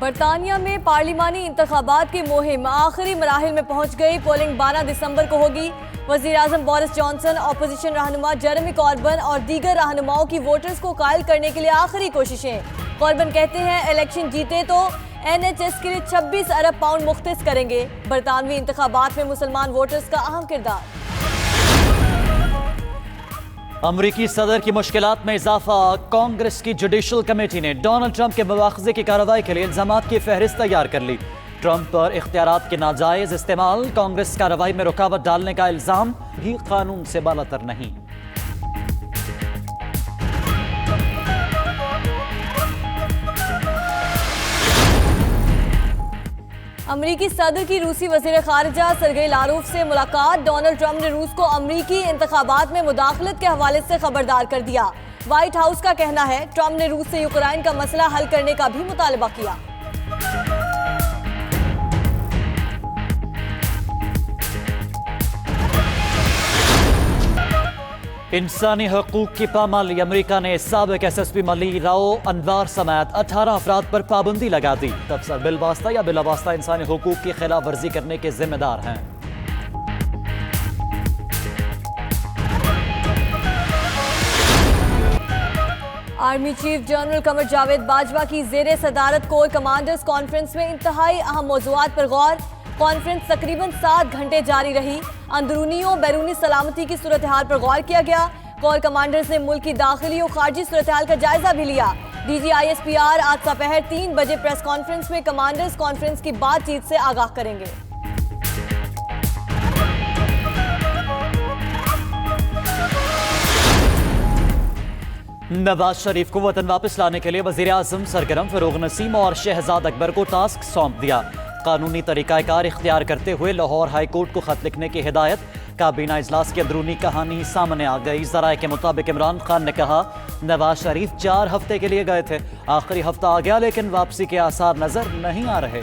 बरतानिया में पार्लिमानी इंतखाबात की मुहिम आखिरी मराहिल में पहुंच गई। पोलिंग 12 दिसंबर को होगी। वजीर आजम बोरिस जॉनसन, अपोजिशन रहनुमा जेरेमी कॉर्बन और दीगर रहनुमाओं की वोटर्स को कायल करने के लिए आखिरी कोशिशें। कॉर्बन कहते हैं इलेक्शन जीते तो NHS के लिए 26 अरब पाउंड मुख्तस करेंगे। बरतानवी इंतखाबात में मुसलमान वोटर्स का अहम किरदार। अमरीकी सदर की मुश्किलात में इजाफा। कांग्रेस की जुडिशल कमेटी ने डोनाल्ड ट्रंप के मुआखजे की कार्रवाई के लिए इल्जामात की फहरिस्त तैयार कर ली। ट्रंप पर इख्तियारात के नाजायज इस्तेमाल, कांग्रेस कार्रवाई में रुकावट डालने का इल्जाम भी कानून से बालातर नहीं। अमरीकी सदर की रूसी वजीर खारिजा सरगेई लारोफ से मुलाकात। डोनाल्ड ट्रंप ने रूस को अमरीकी इंतखाबात में मुदाखलत के हवाले से खबरदार कर दिया। व्हाइट हाउस का कहना है ट्रंप ने रूस से यूक्रेन का मसला हल करने का भी मुतालबा किया। इंसानी हकूक की पामाली। अमरीका ने साबिक SSP मली राओ अनवार समेत 18 अफराद पर पाबंदी लगा दी। तफसर बिलवास्ता या बिलावास्ता इंसानी हकूक की खिलाफ वर्जी करने के जिम्मेदार हैं। Army chief general Qamar Javed Bajwa की जेर सदारत कोर कमांडर्स कॉन्फ्रेंस में इंतहाई अहम मौज़ूआत पर गौर। कॉन्फ्रेंस तकरीबन 7 घंटे जारी रही। अंदरूनी और बैरूनी सलामती की सूरत हाल पर गौर किया गया। कोर कमांडर्स ने मुल्क की दाखिली और खारजी सूरत हाल का जायजा भी लिया। DG ISPR आज दोपहर 3 बजे प्रेस कॉन्फ्रेंस में कमांडर्स कॉन्फ्रेंस की बातचीत से आगाह करेंगे। नवाज शरीफ को वतन वापस लाने के लिए वजीर आजम सरगर्म। फरूग नसीम और शहजाद अकबर को टास्क सौंप दिया। कानूनी तरीकाकार इख्तियार करते हुए लाहौर हाई कोर्ट को खत लिखने की हिदायत। काबीना इजलास की अंदरूनी कहानी सामने आ गई। जराये के मुताबिक इमरान खान ने कहा नवाज शरीफ 4 हफ्ते के लिए गए थे, आखिरी हफ्ता आ गया लेकिन वापसी के आसार नजर नहीं आ रहे।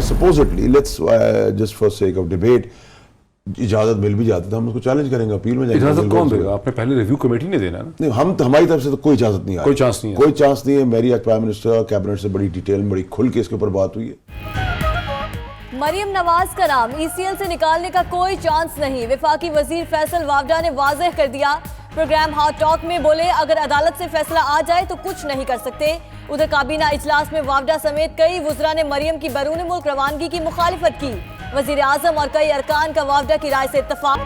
Supposedly, let's just for sake of debate, इजाजत मिल भी जाती तो हम उसको चैलेंज करेंगे, अपील में जाएंगे। इजाजत कौन देगा? आपने पहले रिव्यू कमेटी ने देना ना। नहीं, हम हमारी तरफ से तो कोई इजाजत नहीं आई। कोई चांस नहीं है। कोई चांस नहीं है। मेरी आज प्राइम मिनिस्टर कैबिनेट से बड़ी डिटेल में बड़ी खुल के इसके ऊपर बात हुई है। मरियम नवाज का नाम ECL से निकालने का कोई चांस नहीं। वफाकी वजीर फैसल वावडा ने वाज़ेह कर दिया। प्रोग्राम हॉट टॉक में बोले अगर अदालत से फैसला आ जाए तो कुछ नहीं कर सकते। उधर काबीना इजलास में वावडा समेत कई वुज़रा ने मरियम की बैरून मुल्क रवानगी की मुखालिफत की। वजीर आजम और कई अरकान का वावडा की राय से इत्तफाक।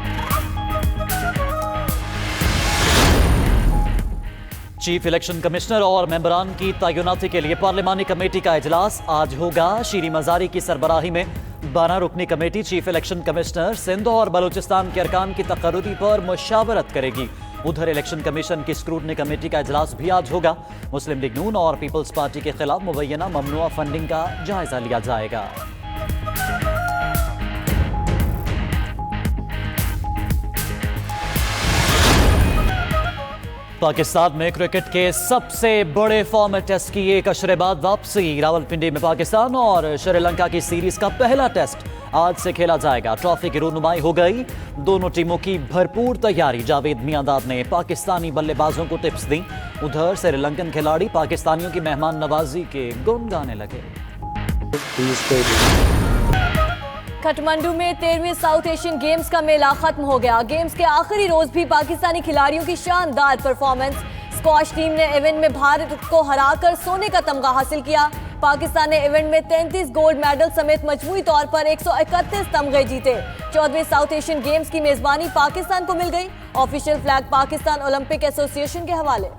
चीफ इलेक्शन कमिश्नर और मेंबरान की तैनाती के लिए पार्लिमानी कमेटी का इजलास आज होगा। शीरी मजारी की सरबराही में 12 रुकनी committee chief election commissioner Sindh और बलूचिस्तान के अरकान की तकर्रुरी पर मुशावरत करेगी। उधर इलेक्शन कमीशन की स्क्रूटनी कमेटी का इजलास भी आज होगा। मुस्लिम लीग नून और पीपल्स पार्टी के खिलाफ मुबैना ममनुआ फंडिंग का जायजा लिया जाएगा। पाकिस्तान में क्रिकेट के सबसे बड़े फॉर्मेट टेस्ट की एक अशरे बाद वापसी। रावलपिंडी में पाकिस्तान और श्रीलंका की सीरीज का पहला टेस्ट आज से खेला जाएगा। ट्रॉफी की रूनुमाई हो गई। दोनों टीमों की भरपूर तैयारी। जावेद मियांदाद ने पाकिस्तानी बल्लेबाजों को टिप्स दी। उधर श्रीलंकन खिलाड़ी पाकिस्तानियों की मेहमान नवाजी के गुण गाने लगे। काठमांडू में 13वें साउथ एशियन गेम्स का मेला खत्म हो गया। गेम्स के आखिरी रोज भी पाकिस्तानी खिलाड़ियों की शानदार परफॉर्मेंस। स्क्वॉश टीम ने इवेंट में भारत को हराकर सोने का तमगा हासिल किया। पाकिस्तान ने इवेंट में 33 गोल्ड मेडल समेत मजमूई तौर पर 131 तमगे जीते। 14वें साउथ एशियन गेम्स की मेजबानी पाकिस्तान को मिल गई। Official flag Pakistan Olympic Association के हवाले।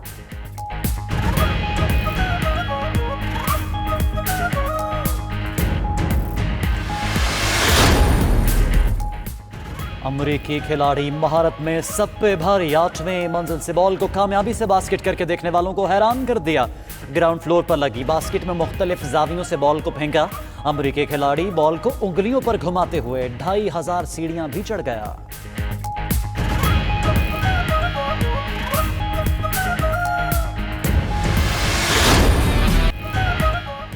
अमरीकी खिलाड़ी महारत में सब पे भारी। 8वें मंजिल से बॉल को कामयाबी से बास्केट करके देखने वालों को हैरान कर दिया। ग्राउंड फ्लोर पर लगी बास्केट में मुख्तलिफ जावियों से बॉल को फेंका। अमरीकी खिलाड़ी बॉल को उंगलियों पर घुमाते हुए 2500 सीढ़ियां भी चढ़ गया।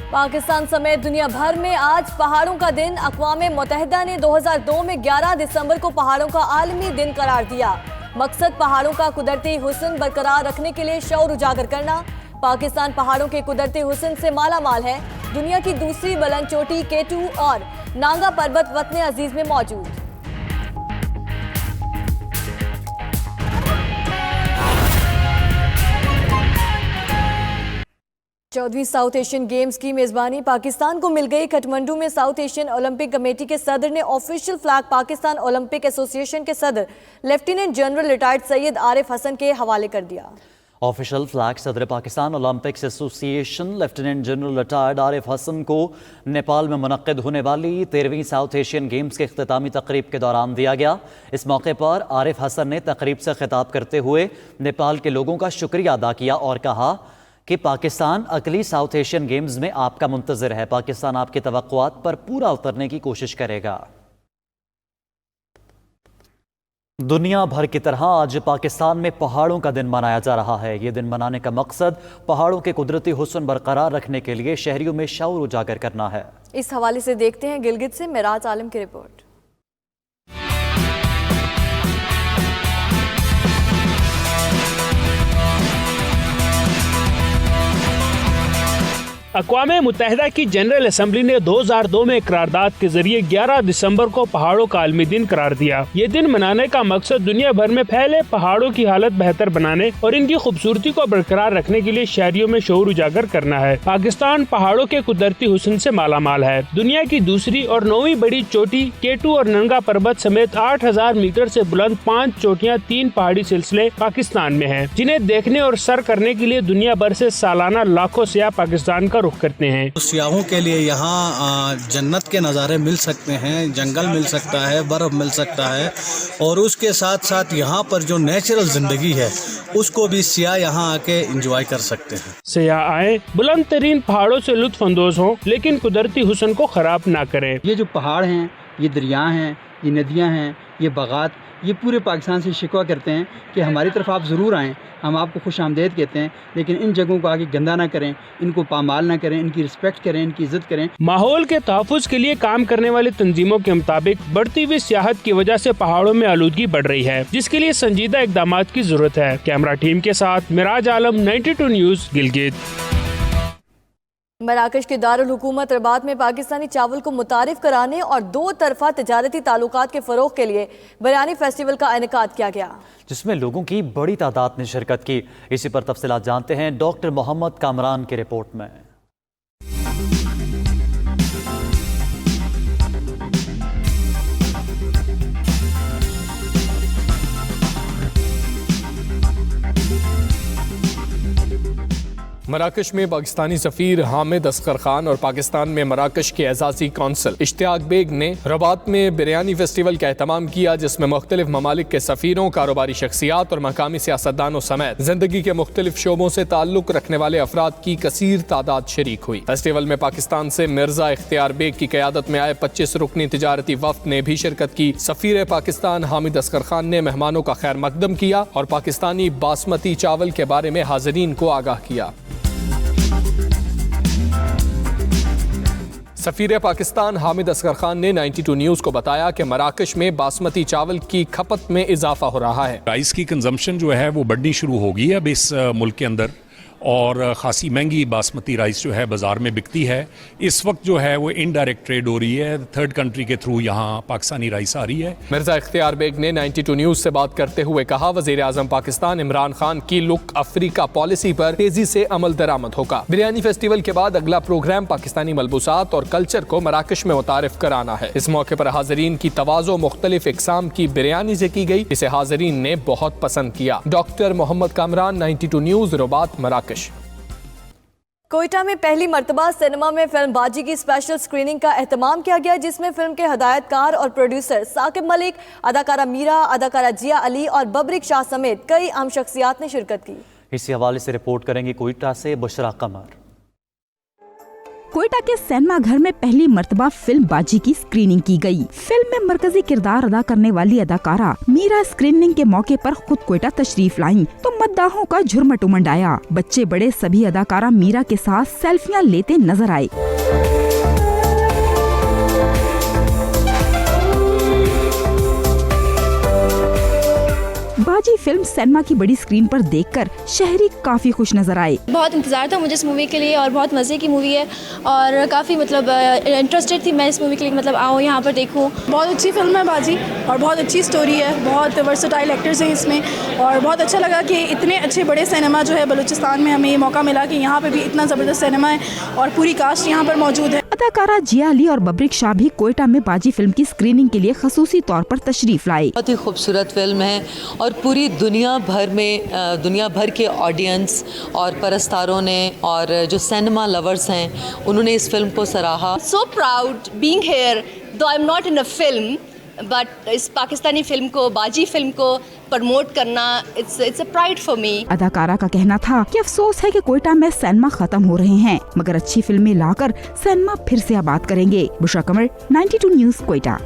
पाकिस्तान समेत दुनिया भर में आज पहाड़ों का दिन। अक़वाम मुत्तहिदा ने 2002 में 11 दिसंबर को पहाड़ों का आलमी दिन करार दिया। मकसद पहाड़ों का कुदरती हुस्न बरकरार रखने के लिए शौर उजागर करना। पाकिस्तान पहाड़ों के कुदरती हुस्न से माला माल है। दुनिया की दूसरी बुलंद चोटी K2 और नांगा पर्वत वतन अजीज में मौजूद। चौदहवीं साउथ एशियन गेम्स की मेजबानी पाकिस्तान को मिल गई। काठमांडू में साउथ एशियन ओलंपिक कमेटी के सदर ने official flag Pakistan Olympic Association के सदर lieutenant general retired Syed Arif Hasan के हवाले कर दिया। ऑफिशियल फ्लैग सदर Pakistan Olympics Association lieutenant general retired Arif Hasan को नेपाल में मुनक्किद होने वाली 13वीं साउथ एशियन गेम्स के इख्तितामी तकरीब के दौरान दिया गया। इस मौके पर आरिफ हसन ने तकरीब से खिताब करते हुए नेपाल के लोगों का शुक्रिया अदा किया और कहा कि पाकिस्तान अगली साउथ एशियन गेम्स में आपका मुंतज़िर है। पाकिस्तान आपकी तवक्कुआत पर पूरा उतरने की कोशिश करेगा। दुनिया भर की तरह आज पाकिस्तान में पहाड़ों का दिन मनाया जा रहा है। ये दिन मनाने का मकसद पहाड़ों के कुदरती हुस्न बरकरार रखने के लिए शहरियों में शऊर उजागर करना है। इस हवाले से देखते हैं गिलगित से मिराज आलम की रिपोर्ट। अक़वाम मुत्तहिदा की जनरल असम्बली ने 2002 में करारदाद के जरिए 11 दिसंबर को पहाड़ों का आलमी दिन करार दिया। ये दिन मनाने का मकसद दुनिया भर में फैले पहाड़ों की हालत बेहतर बनाने और इनकी खूबसूरती को बरकरार रखने के लिए शहरियों में शऊर उजागर करना है। पाकिस्तान पहाड़ों के कुदरती हुस्न से माला माल है। दुनिया की दूसरी और 9वीं बड़ी चोटी K2 और नंगा पर्वत समेत 8000 मीटर से बुलंद 5 चोटियाँ 3 पहाड़ी सिलसिले पाकिस्तान में हैं, जिन्हें देखने और सर करने के लिए दुनिया भर से सालाना लाखों सियाह पाकिस्तान का रुख करते हैं। सियाहों के लिए यहाँ जन्नत के नज़ारे मिल सकते हैं, जंगल मिल सकता है, बर्फ़ मिल सकता है और उसके साथ साथ यहाँ पर जो नेचुरल ज़िंदगी है उसको भी सियाह यहाँ आके एंजॉय कर सकते हैं। सियाह आए, बुलंद तरीन पहाड़ों से लुत्फ अंदोज हों, लेकिन कुदरती हुस्न को ख़राब ना करें। ये जो पहाड़ हैं, ये दरिया हैं, ये नदियाँ हैं, ये बागात, ये पूरे पाकिस्तान से शिकवा करते हैं कि हमारी तरफ आप ज़रूर आएँ, हम आपको खुश आमदेद कहते हैं, लेकिन इन जगहों को आगे गंदा ना करें, इनको पामाल ना करें, इनकी रिस्पेक्ट करें, इनकी इज्जत करें। माहौल के तहफ़्फ़ुज़ के लिए काम करने वाली तंजीमों के मुताबिक बढ़ती हुई सियाहत की वजह से पहाड़ों में आलूदगी बढ़ रही है, जिसके लिए संजीदा इक़दाम की जरूरत है। कैमरा टीम के साथ मिराज आलम, 92 न्यूज़, गिलगित। मराकश के दारुल हुकूमत रबात में पाकिस्तानी चावल को मुतारिफ कराने और 2 तरफा तिजारती ताल्लुकात के फ़रोग़ के लिए बिरयानी फेस्टिवल का इनेकाद किया गया, जिसमें लोगों की बड़ी तादाद ने शिरकत की। इसी पर तफसीलात जानते हैं डॉक्टर मोहम्मद कामरान की रिपोर्ट में। मराकश में पाकिस्तानी सफ़ीर हामिद असगर खान और पाकिस्तान में मराकश के एजाज़ी कौंसल इश्तियाक बेग ने रबात में बिरयानी फेस्टिवल का एहतमाम किया, जिसमें मुख्तलिफ ममालिक के सफ़ीरों, कारोबारी शख्सियात और मकामी सियासतदानों समेत ज़िंदगी के मुख्तलिफ शोबों से ताल्लुक़ रखने वाले अफराद की कसीर तादाद शरीक हुई। फेस्टिवल में पाकिस्तान से मिर्ज़ा इख्तियार बेग की क़यादत में आए 25 रुकनी तिजारती वफ़द ने भी शिरकत की। सफ़ीर पाकिस्तान हामिद असगर खान ने मेहमानों का खैर मकदम किया और पाकिस्तानी बासमती चावल के बारे में हाज़रीन को आगाह किया। सफ़ीर पाकिस्तान हामिद असगर खान ने 92 न्यूज़ को बताया कि मराकश में बासमती चावल की खपत में इजाफा हो रहा है। राइस की कंजम्पशन जो है वो बढ़नी शुरू होगी अब इस मुल्क के अंदर और ख़ासी महंगी बासमती राइस जो है बाज़ार में बिकती है। इस वक्त जो है वो इनडायरेक्ट ट्रेड हो रही है, थर्ड कंट्री के थ्रू यहाँ पाकिस्तानी राइस आ रही है। मिर्ज़ा इख्तियार बेग ने 92 न्यूज़ से बात करते हुए कहा, वज़ीर आज़म पाकिस्तान इमरान खान की लुक अफ्रीका पॉलिसी पर तेजी से अमल दरामद होगा। बिरयानी फेस्टिवल के बाद अगला प्रोग्राम पाकिस्तानी मलबूसात और कल्चर को मराकश में मुतारिफ कराना है। इस मौके पर हाज़रीन की तवाज़ो मुख्तलिफ इक़साम की बिरयानी से की गई, जिसे हाज़रीन ने बहुत पसंद किया। Doctor Mohammad Kamran, 92 news, Rabat, मराकश। कोयटा में पहली मर्तबा सिनेमा में फिल्म बाजी की स्पेशल स्क्रीनिंग का एहतमाम किया गया, जिसमें फिल्म के हदायतकार और प्रोड्यूसर साकिब मलिक, अदाकारा मीरा, अदाकारा जिया अली और बबरिक शाह समेत कई अहम शख्सियात ने शिरकत की। इसी हवाले से रिपोर्ट करेंगे कोयटा से बुशरा कमर। कोयटा के सिनेमा घर में पहली मर्तबा फिल्म बाजी की स्क्रीनिंग की गई। फिल्म में मरकजी किरदार अदा करने वाली अदाकारा मीरा स्क्रीनिंग के मौके पर खुद कोयटा तशरीफ लाईं तो मद्दाहों का झुरमट उमड़ आया। बच्चे बड़े सभी अदाकारा मीरा के साथ सेल्फियां लेते नजर आए। बाजी फिल्म सिनेमा की बड़ी स्क्रीन पर देखकर शहरी काफी खुश नजर आए। बहुत इंतजार था मुझे इस मूवी के लिए और बहुत मजे की मूवी है और काफी मतलब इंटरेस्टेड थी मैं इस मूवी के लिए, मतलब आओ यहाँ पर देखूं। बहुत अच्छी फिल्म है बाजी और बहुत अच्छी स्टोरी है, बहुत वर्सेटाइल एक्टर्स हैं इसमें और बहुत अच्छा लगा कि इतने अच्छे बड़े सिनेमा जो है बलूचिस्तान में हमें ये मौका मिला कि यहाँ पे भी इतना ज़बरदस्त सिनेमा है और पूरी कास्ट यहाँ पर मौजूद है। अदाकारा जिया अली और बब्रिक शाह भी कोयटा में बाजी फिल्म की स्क्रीनिंग के लिए खसूसी तौर पर तशरीफ लाए। बहुत ही खूबसूरत फिल्म है और पूरी दुनिया भर के ऑडियंस और परस्तारों ने और जो सिनेमा लवर्स हैं उन्होंने इस फिल्म को सराहा। सो प्राउड बीइंग हियर, दो I am not in a film but इस पाकिस्तानी फिल्म को, बाजी फिल्म को प्रमोट करना it's a pride for me. अदाकारा का कहना था कि अफसोस है कि कोयटा में सिनेमा खत्म हो रहे हैं, मगर अच्छी फिल्में लाकर सिनेमा फिर से आबाद करेंगे। बुशरा कमर, 92 न्यूज़, कोयटा।